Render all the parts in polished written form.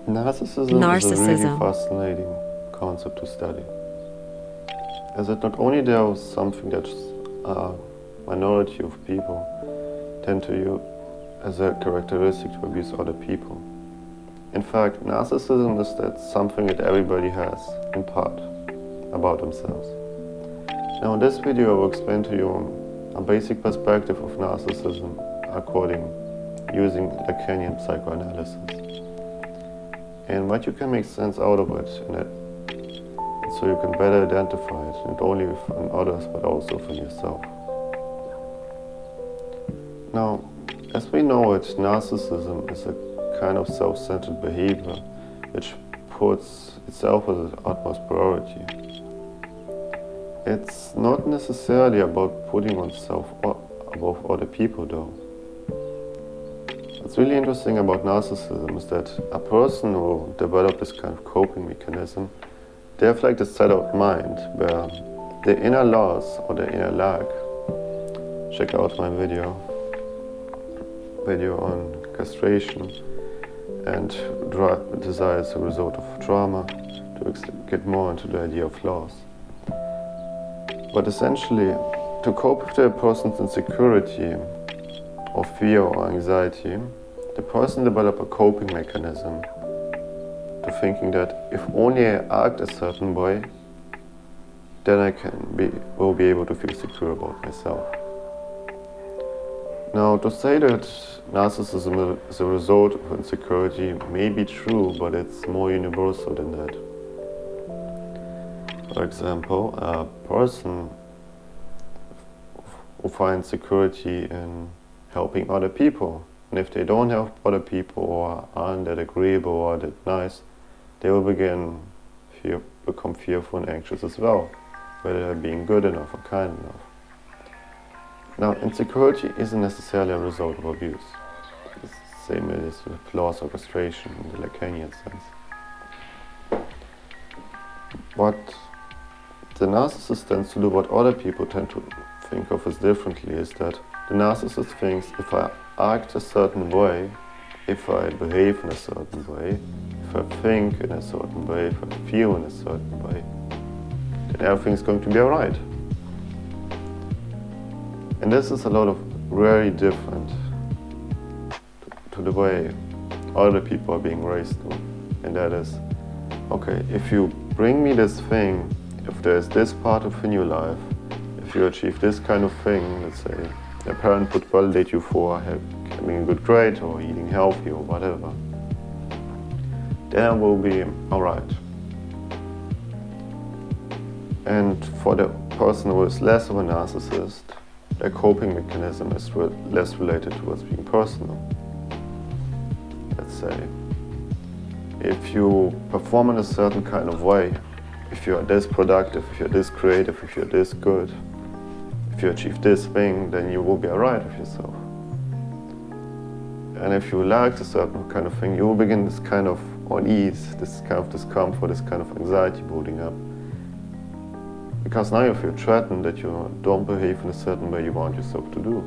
Narcissism is a really fascinating concept to study, as it not only there is something that a minority of people tend to use as a characteristic to abuse other people. In fact, narcissism is that something that everybody has, in part, about themselves. Now in this video I will explain to you a basic perspective of narcissism using Lacanian psychoanalysis, and what you can make sense out of it, so you can better identify it, not only within others but also within yourself. Now, as we know it, narcissism is a kind of self-centered behavior which puts itself as its utmost priority. It's not necessarily about putting oneself above other people though. What's really interesting about narcissism is that a person who develops this kind of coping mechanism, they have like this set of mind where the inner loss or the inner lack, check out my video on castration and desire as a result of trauma, to get more into the idea of loss. But essentially, to cope with a person's insecurity or fear or anxiety, the person develops a coping mechanism to thinking that if only I act a certain way, then I will be able to feel secure about myself. Now, to say that narcissism is a result of insecurity may be true, but it's more universal than that. For example, a person who finds security in helping other people, and if they don't help other people or aren't that agreeable or that nice, they will become fearful and anxious as well, whether they're being good enough or kind enough. Now, insecurity isn't necessarily a result of abuse. It's the same as with loss or frustration in the Lacanian sense. What the narcissist tends to do, what other people tend to think of as differently, is that the narcissist thinks if I act a certain way, if I behave in a certain way, if I think in a certain way, if I feel in a certain way, then everything's going to be alright. And this is a lot of very different to the way other people are being raised to. And that is, okay, if you bring me this thing, if there's this part of in your life, if you achieve this kind of thing, let's say a parent would validate you for having a good grade or eating healthy or whatever, then I will be alright. And for the person who is less of a narcissist, their coping mechanism is less related towards being personal. Let's say, if you perform in a certain kind of way, if you are this productive, if you're this creative, if you're this good, if you achieve this thing, then you will be alright with yourself. And if you lack a certain kind of thing, you will begin this kind of unease, this kind of discomfort, this kind of anxiety building up. Because now you feel threatened that you don't behave in a certain way you want yourself to do.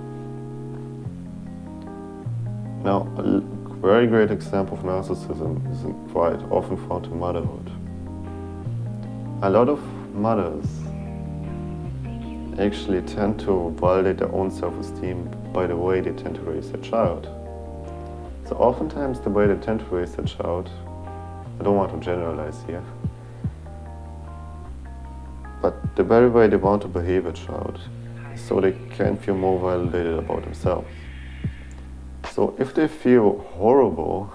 Now, a very great example of narcissism is quite often found in motherhood. A lot of mothers actually tend to validate their own self-esteem by the way they tend to raise their child. So oftentimes the way they tend to raise their child, I don't want to generalize here, but the very way they want to behave a child, so they can feel more validated about themselves. So if they feel horrible,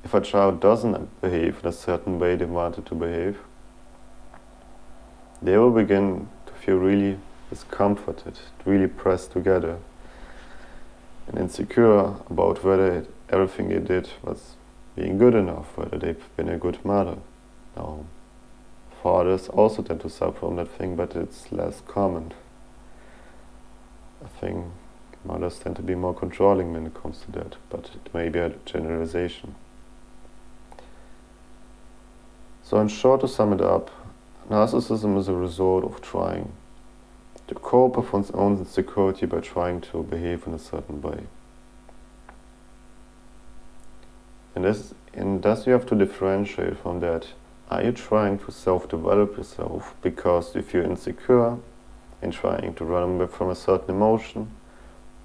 if a child doesn't behave in a certain way they want it to behave, they will begin to feel really discomforted, really pressed together, and insecure about whether everything they did was being good enough, whether they've been a good mother. Now, fathers also tend to suffer from that thing, but it's less common. I think mothers tend to be more controlling when it comes to that, but it may be a generalization. So in short, to sum it up, narcissism is a result of trying to cope with one's own insecurity by trying to behave in a certain way. And this And thus you have to differentiate from that. Are you trying to self-develop yourself because you feel insecure and trying to run away from a certain emotion?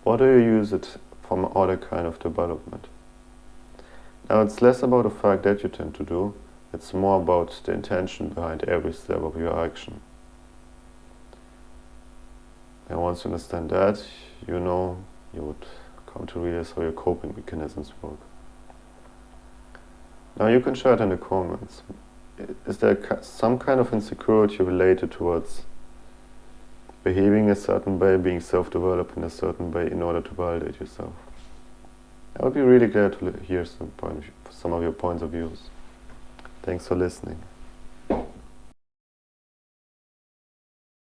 Or do you use it from other kind of development? Now it's less about the fact that you tend to do, it's more about the intention behind every step of your action. And once you understand that, you know you would come to realize how your coping mechanisms work. Now you can share it in the comments. Is there some kind of insecurity related towards behaving a certain way, being self-developed in a certain way in order to validate yourself? I would be really glad to hear some of your points of views. Thanks for listening.